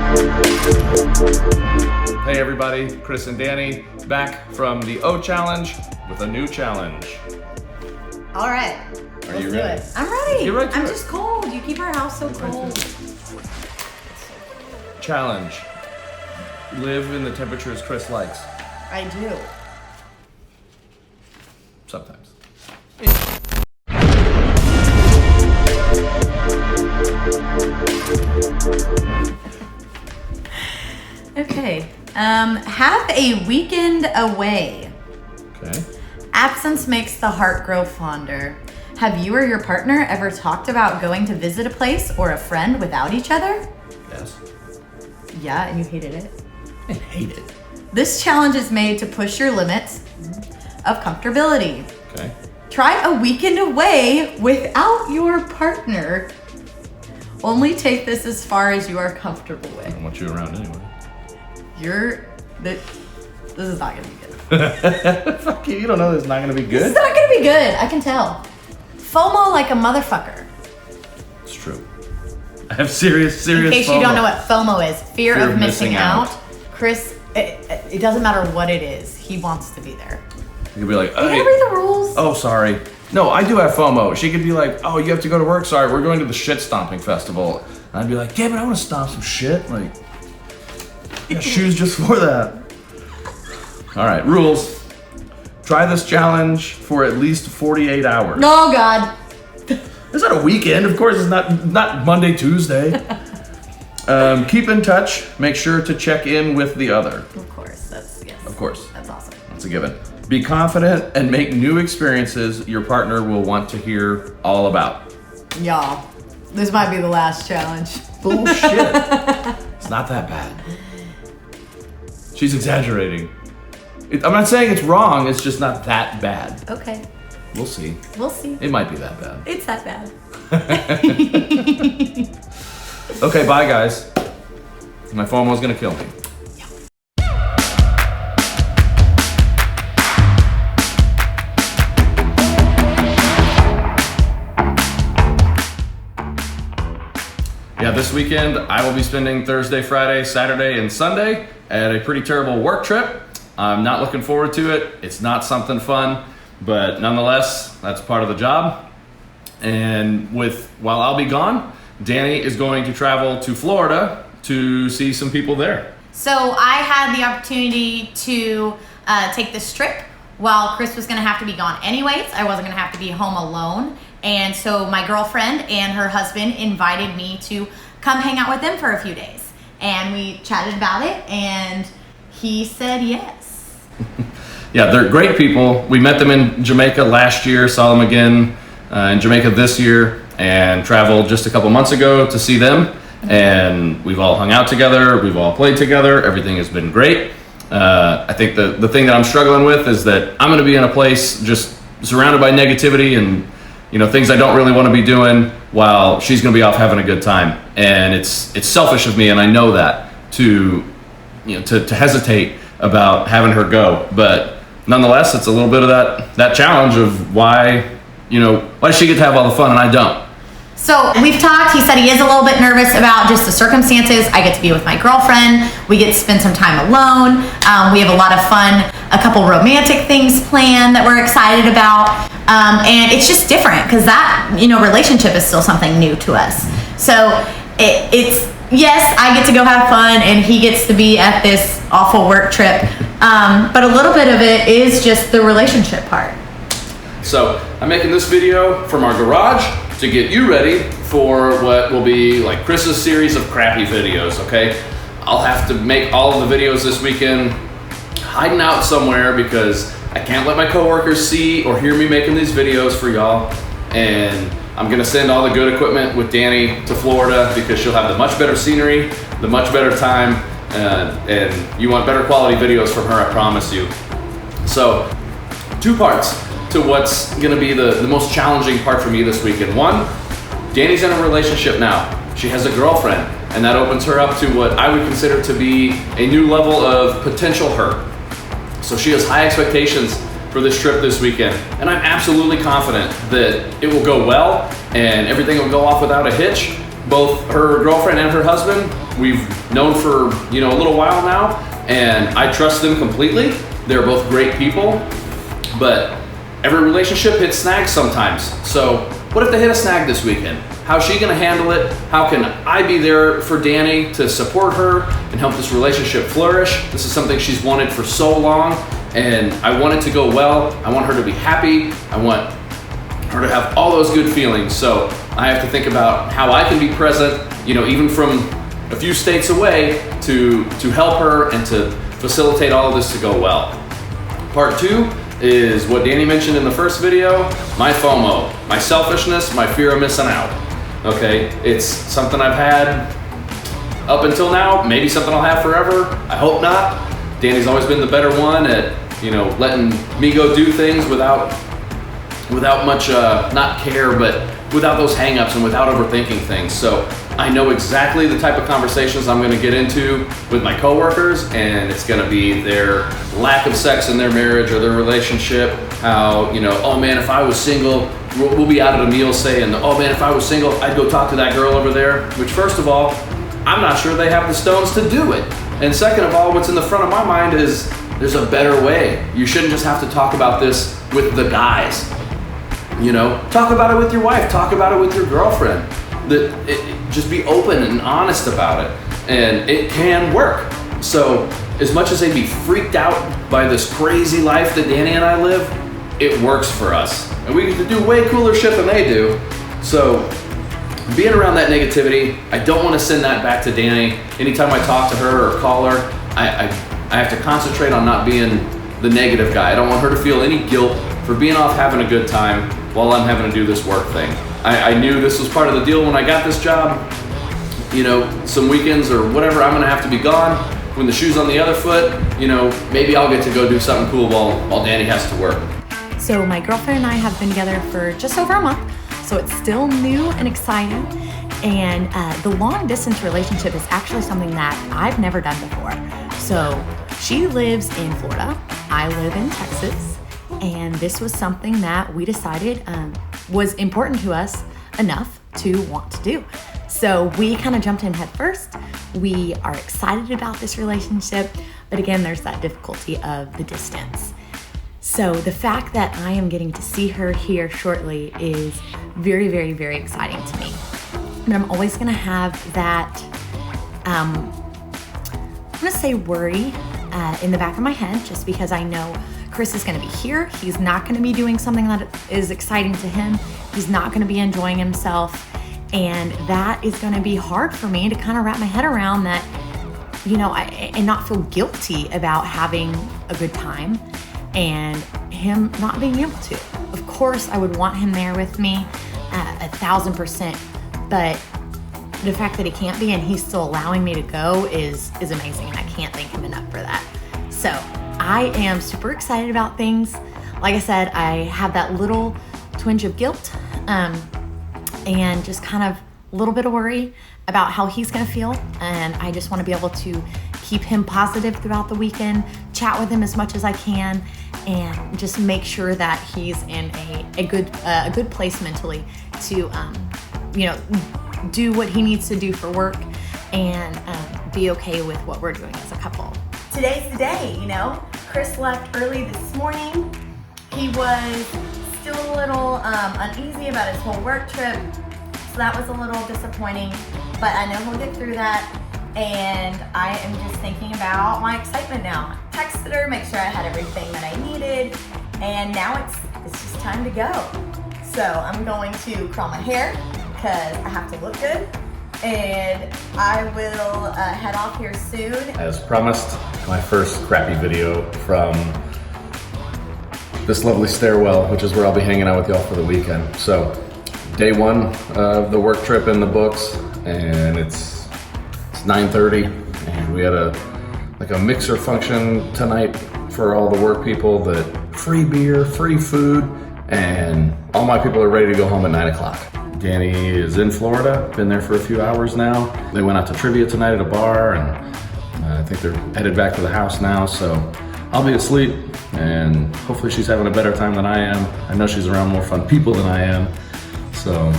Hey everybody, Chris and Dani back from the O Challenge with a new challenge. All right. Are you ready? I'm ready. You're right. I'm just cold. You keep our house so cold. Challenge. Live in the temperatures Chris likes. I do. Sometimes. Okay. Have a weekend away. Okay. Absence makes the heart grow fonder. Have you or your partner ever talked about going to visit a place or a friend without each other? Yes. Yeah, and you hated it. I hate it. This challenge is made to push your limits of comfortability. Okay. Try a weekend away without your partner. Only take this as far as you are comfortable I with. don't want you around anyway. This is not gonna be good. Fuck you, you don't know this is not gonna be good? It's not gonna be good, I can tell. FOMO like a motherfucker. It's true. I have serious In case FOMO. you don't know what FOMO is, fear of missing out. Chris, it doesn't matter what it is, he wants to be there. You could be like, You gotta read the rules. oh, sorry. No, I do have FOMO. She could be like, oh, you have to go to work? Sorry, we're going to the shit stomping festival. And I'd be like, yeah, but I want to stomp some shit. Like, I got shoes just for that. All right, rules. Try this challenge for at least 48 hours. Oh God. It's not a weekend. Of course, it's not Monday, Tuesday. Keep in touch. Make sure to check in with the other. Of course, yes. Of course. That's awesome. That's a given. Be confident and make new experiences your partner will want to hear all about. Y'all, this might be the last challenge. Bullshit. It's not that bad. She's exaggerating. I'm not saying it's wrong, it's just not that bad. Okay, We'll see. we'll see. It might be that bad. It's that bad. Okay, bye guys. My FOMO's gonna kill me. Yeah, this weekend I will be spending Thursday, Friday, Saturday, and Sunday at a pretty terrible work trip. I'm not looking forward to it. It's not something fun, but nonetheless, that's part of the job. And while I'll be gone, Dani is going to travel to Florida to see some people there. So I had the opportunity to take this trip while Chris was gonna have to be gone anyways. I wasn't gonna have to be home alone. And so my girlfriend and her husband invited me to come hang out with them for a few days. And we chatted about it and he said yes. Yeah, they're great people. We met them in Jamaica last year, saw them again in Jamaica this year, and traveled just a couple months ago to see them. And we've all hung out together, we've all played together, everything has been great. I think the thing that I'm struggling with is that I'm gonna be in a place just surrounded by negativity and things I don't really want to be doing while she's going to be off having a good time. And it's selfish of me, and I know that, to hesitate about having her go. But nonetheless, it's a little bit of that challenge of why does she get to have all the fun and I don't. So we've talked, he said he is a little bit nervous about just the circumstances. I get to be with my girlfriend. We get to spend some time alone. We have a lot of fun, a couple romantic things planned that we're excited about. And it's just different because that, relationship is still something new to us. So it's, yes, I get to go have fun and he gets to be at this awful work trip. But a little bit of it is just the relationship part. So I'm making this video from our garage to get you ready for what will be like Chris's series of crappy videos, okay? I'll have to make all of the videos this weekend hiding out somewhere because I can't let my coworkers see or hear me making these videos for y'all. And I'm gonna send all the good equipment with Dani to Florida because she'll have the much better scenery, the much better time, and you want better quality videos from her, I promise you. So, 2 parts to what's gonna be the most challenging part for me this weekend. 1, Dani's in a relationship now. She has a girlfriend, and that opens her up to what I would consider to be a new level of potential hurt. So she has high expectations for this trip this weekend, and I'm absolutely confident that it will go well and everything will go off without a hitch. Both her girlfriend and her husband we've known for, you know, a little while now, and I trust them completely. They're both great people, but every relationship hits snags sometimes. So what if they hit a snag this weekend? How's she gonna handle it? How can I be there for Dani to support her and help this relationship flourish? This is something she's wanted for so long, and I want it to go well. I want her to be happy. I want her to have all those good feelings. So I have to think about how I can be present, you know, even from a few states away, to help her and to facilitate all of this to go well. Part 2 is what Dani mentioned in the first video, my FOMO, my selfishness, my fear of missing out. Okay, it's something I've had up until now, maybe something I'll have forever. I hope not. Dani's always been the better one at, you know, letting me go do things without much, not care, but without those hang-ups and without overthinking things. So I know exactly the type of conversations I'm gonna get into with my coworkers, and it's gonna be their lack of sex in their marriage or their relationship. How, you know, oh man, if I was single, we'll be out at a meal saying, oh man, if I was single, I'd go talk to that girl over there. Which, first of all, I'm not sure they have the stones to do it. And second of all, what's in the front of my mind is there's a better way. You shouldn't just have to talk about this with the guys. You know, talk about it with your wife, talk about it with your girlfriend. Just be open and honest about it, and it can work. So as much as they'd be freaked out by this crazy life that Dani and I live, it works for us. And we get to do way cooler shit than they do. So being around that negativity, I don't want to send that back to Dani. Anytime I talk to her or call her, I have to concentrate on not being the negative guy. I don't want her to feel any guilt for being off having a good time while I'm having to do this work thing. I knew this was part of the deal when I got this job. You know, some weekends or whatever, I'm gonna have to be gone. When the shoe's on the other foot, you know, maybe I'll get to go do something cool while Dani has to work. So my girlfriend and I have been together for just over a month, so it's still new and exciting. And the long distance relationship is actually something that I've never done before. So she lives in Florida, I live in Texas, and this was something that we decided was important to us enough to want to do. So we kind of jumped in head first. We are excited about this relationship, but again, there's that difficulty of the distance. So the fact that I am getting to see her here shortly is very, very, very exciting to me. But I'm always gonna have that, I'm gonna say worry in the back of my head, just because I know Chris is gonna be here. He's not gonna be doing something that is exciting to him. He's not gonna be enjoying himself. And that is gonna be hard for me to kind of wrap my head around that, you know, and not feel guilty about having a good time and him not being able to. Of course, I would want him there with me 1,000%, but the fact that he can't be and he's still allowing me to go is amazing, and I can't thank him enough for that. So I am super excited about things. Like I said, I have that little twinge of guilt and just kind of a little bit of worry about how he's gonna feel, and I just wanna be able to keep him positive throughout the weekend, chat with him as much as I can, and just make sure that he's in a good place mentally to you know, do what he needs to do for work and be okay with what we're doing as a couple. Today's the day, you know. Chris left early this morning. He was still a little uneasy about his whole work trip, so that was a little disappointing, but I know he'll get through that. And I am just thinking about my excitement now. I texted her, make sure I had everything that I needed, and now it's just time to go. So I'm going to curl my hair because I have to look good, and I will head off here soon. As promised, my first crappy video from this lovely stairwell, which is where I'll be hanging out with y'all for the weekend. So day one of the work trip in the books, and it's 9:30, and we had a mixer function tonight for all the work people. That free beer, free food, and all my people are ready to go home at 9 o'clock. Dani is in Florida, been there for a few hours now. They went out to trivia tonight at a bar, and I think they're headed back to the house now, so I'll be asleep, and hopefully she's having a better time than I am. I know she's around more fun people than I am, so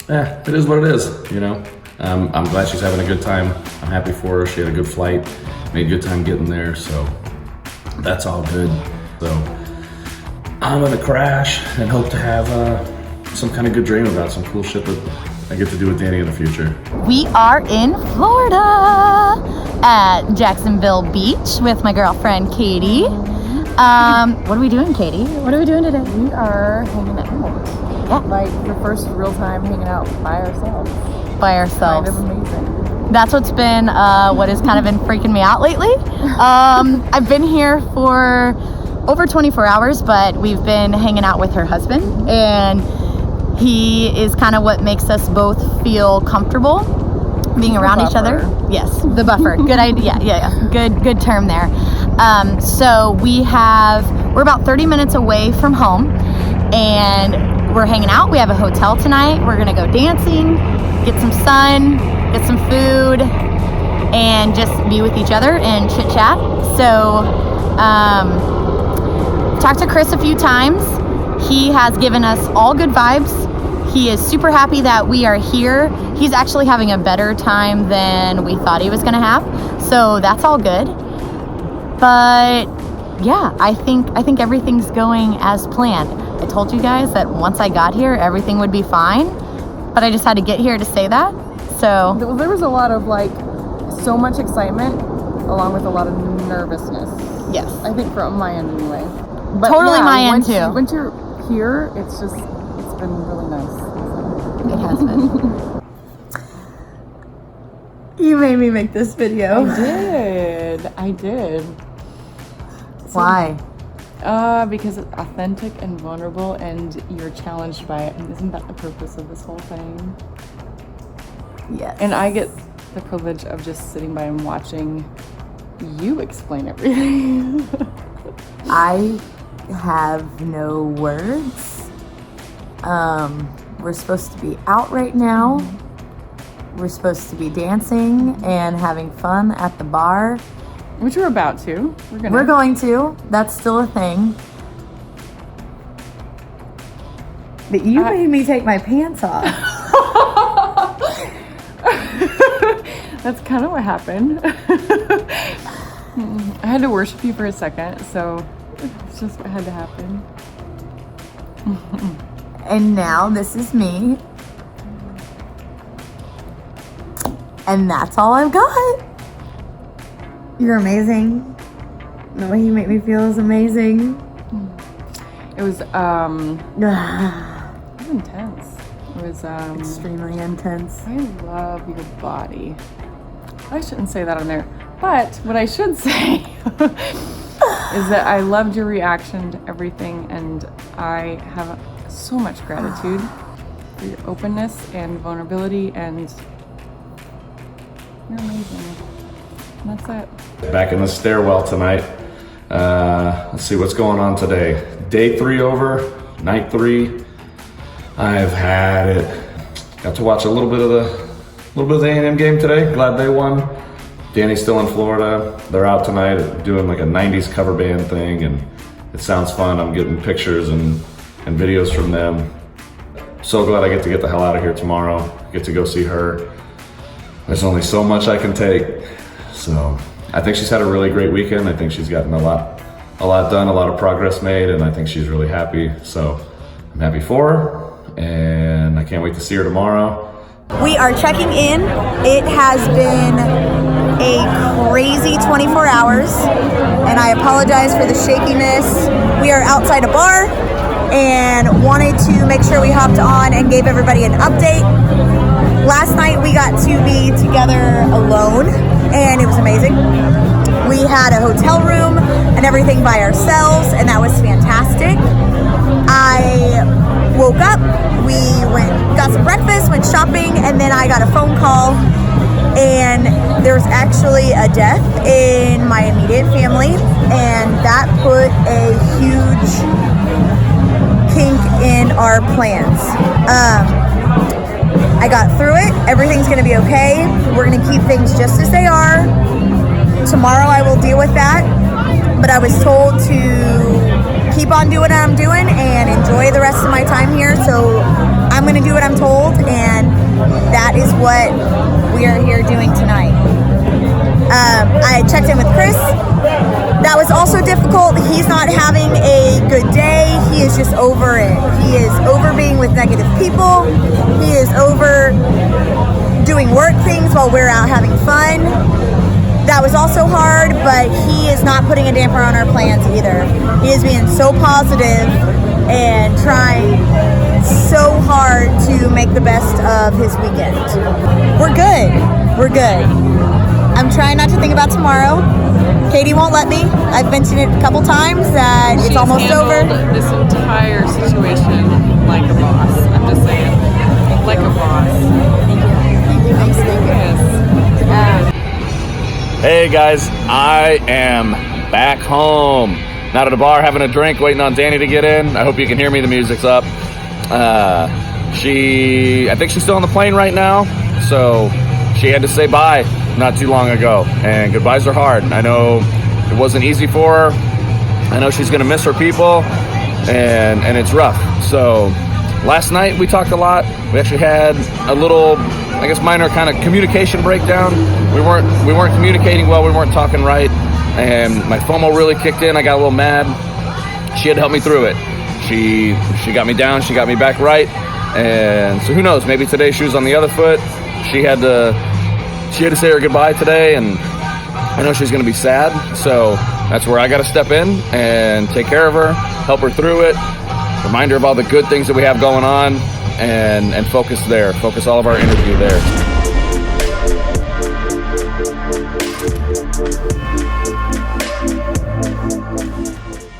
it is what it is, you know. I'm glad she's having a good time. I'm happy for her. She had a good flight, made a good time getting there, so that's all good. So I'm gonna crash and hope to have some kind of good dream about some cool shit that I get to do with Dani in the future. We are in Florida at Jacksonville Beach with my girlfriend Katie. What are we doing, Katie? What are we doing today? We are hanging out. Yeah. Like the first real time hanging out by ourselves. By ourselves. Kind of amazing. That's what's been what has kind of been freaking me out lately. I've been here for over 24 hours, but we've been hanging out with her husband, and he is kind of what makes us both feel comfortable being around each other. Yes, the buffer. Good idea. Yeah. Good term there. So we're about 30 minutes away from home, and we're hanging out. We have a hotel tonight. We're gonna go dancing, get some sun, get some food, and just be with each other and chit chat. So, talked to Chris a few times. He has given us all good vibes. He is super happy that we are here. He's actually having a better time than we thought he was gonna have. So that's all good. But yeah, I think everything's going as planned. I told you guys that once I got here, everything would be fine, but I just had to get here to say that. So There was a lot of like, so much excitement along with a lot of nervousness. yes, I think from my end anyway. But totally yeah, my end once too. Once you're here, it's been really nice. It has been. You made me make this video. I did. Why? Because it's authentic and vulnerable, and you're challenged by it. And isn't that the purpose of this whole thing? Yes. And I get the privilege of just sitting by and watching you explain everything. I have no words. We're supposed to be out right now. We're supposed to be dancing and having fun at the bar. Which we're about to. We're going to. That's still a thing. But you made me take my pants off. That's kind of what happened. I had to worship you for a second, so it's just what had to happen. And now this is me. And that's all I've got. You're amazing. The way you make me feel is amazing. It was intense. It was Extremely intense. I love your body. I shouldn't say that on there, but what I should say is that I loved your reaction to everything, and I have so much gratitude for your openness and vulnerability, and you're amazing. And that's it. Back in the stairwell tonight. Let's see what's going on today. Day 3 over, night 3. I've had it. Got to watch a little bit of the A&M game today. Glad they won. Dani's still in Florida. They're out tonight doing like a 90s cover band thing, and it sounds fun. I'm getting pictures and videos from them. So glad I get to get the hell out of here tomorrow. Get to go see her. There's only so much I can take. So I think she's had a really great weekend. I think she's gotten a lot done, a lot of progress made, and I think she's really happy. So I'm happy for her, and I can't wait to see her tomorrow. We are checking in. It has been a crazy 24 hours, and I apologize for the shakiness. We are outside a bar and wanted to make sure we hopped on and gave everybody an update. Last night we got to be together alone, and it was amazing. We had a hotel room and everything by ourselves, and that was fantastic. I woke up, we got some breakfast, went shopping, and then I got a phone call, and there was actually a death in my immediate family, and that put a huge kink in our plans. I got through it. Everything's gonna be okay. We're gonna keep things just as they are. Tomorrow I will deal with that, but I was told to keep on doing what I'm doing and enjoy the rest of my time here. So I'm gonna do what I'm told, and that is what we are here doing tonight. I checked in with Chris. That was also difficult. He's not having a good day. He is just over it. He is over being with negative people. He is over doing work things while we're out having fun. That was also hard, but he is not putting a damper on our plans either. He is being so positive and trying so hard to make the best of his weekend. We're good. We're good. I'm trying not to think about tomorrow. Katie won't let me. I've mentioned it a couple times that it's almost over. This entire situation like a boss. I'm just saying, like a boss. I'm serious. Hey guys, I am back home. Not at a bar having a drink, waiting on Dani to get in. I hope you can hear me, the music's up. I think she's still on the plane right now, so she had to say bye not too long ago, and goodbyes are hard. I know it wasn't easy for her. I know she's gonna miss her people, and it's rough. So last night we talked a lot. We actually had a little, I guess, minor kind of communication breakdown. We weren't communicating well. We weren't talking right, and my FOMO really kicked in. I got a little mad. She had to help me through it. She got me down. She got me back right, and so who knows? Maybe today she was on the other foot. She had to say her goodbye today, and I know she's going to be sad. So that's where I got to step in and take care of her, help her through it, remind her of all the good things that we have going on, and focus there. Focus all of our energy there.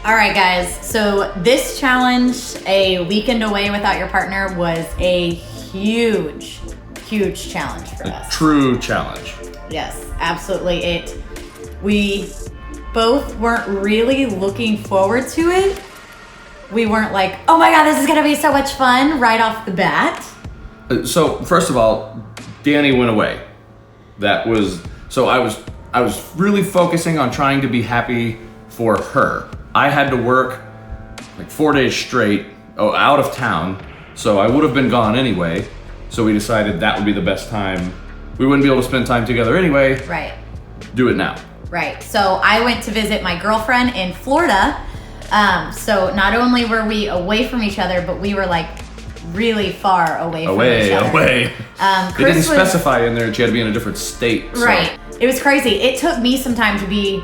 All right, guys. So this challenge, a weekend away without your partner, was a huge challenge for us. True challenge. Yes, absolutely. We both weren't really looking forward to it. We weren't like, oh my God, this is gonna be so much fun right off the bat. So first of all, Dani went away. I was really focusing on trying to be happy for her. I had to work like 4 days straight, out of town, so I would have been gone anyway. So we decided that would be the best time. We wouldn't be able to spend time together anyway. Right. Do it now. Right. So I went to visit my girlfriend in Florida. So not only were we away from each other, but we were like really far away from each other. Away. They didn't specify in there that you had to be in a different state. So. Right. It was crazy. It took me some time to be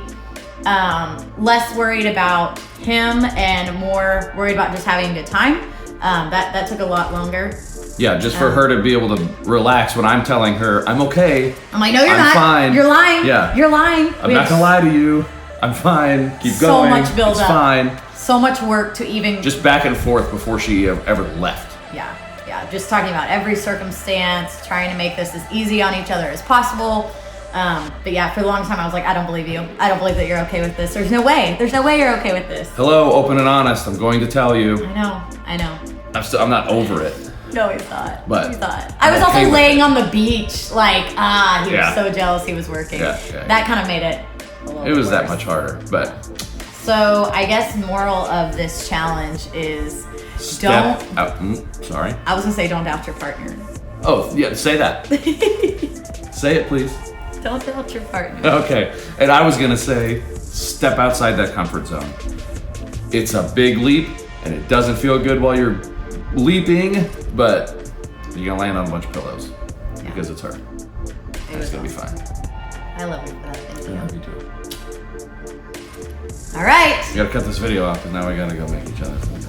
less worried about him and more worried about just having a good time. That took a lot longer. Yeah, just for her to be able to relax when I'm telling her, I'm okay. I'm like, no, you're not. I'm fine. You're lying. Yeah. You're lying. I'm not gonna lie to you. I'm fine. Keep So going. much build it's up. Fine. So much work to even... Just back and forth before she ever left. Yeah. Just talking about every circumstance, trying to make this as easy on each other as possible. But yeah, for a long time I was like, I don't believe you. I don't believe that you're okay with this. There's no way. There's no way you're okay with this. Hello, open and honest. I'm going to tell you. I know. I'm not over it. No, he's not. But he's not. I was also laying on the beach, like, he was so jealous he was working. Yeah. That kind of made it a little It was worse. that much harder, but... So, I guess moral of this challenge is Sorry. I was gonna say don't doubt your partner. Oh, yeah, say that. Say it, please. Don't doubt your partner. Okay, and I was gonna say, step outside that comfort zone. It's a big leap, and it doesn't feel good while you're leaping, but you're gonna land on a bunch of pillows because it's her. It's gonna be fine. I love you for that. Thank you. I love you too. All right. We gotta cut this video off because now we gotta go make each other feel good.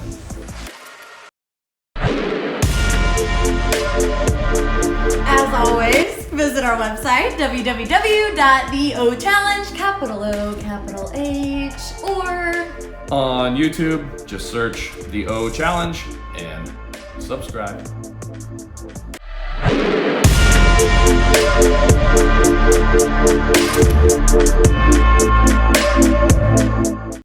As always, visit our website, www.theochallenge, capital O, capital H, or... On YouTube, just search The O Challenge and subscribe.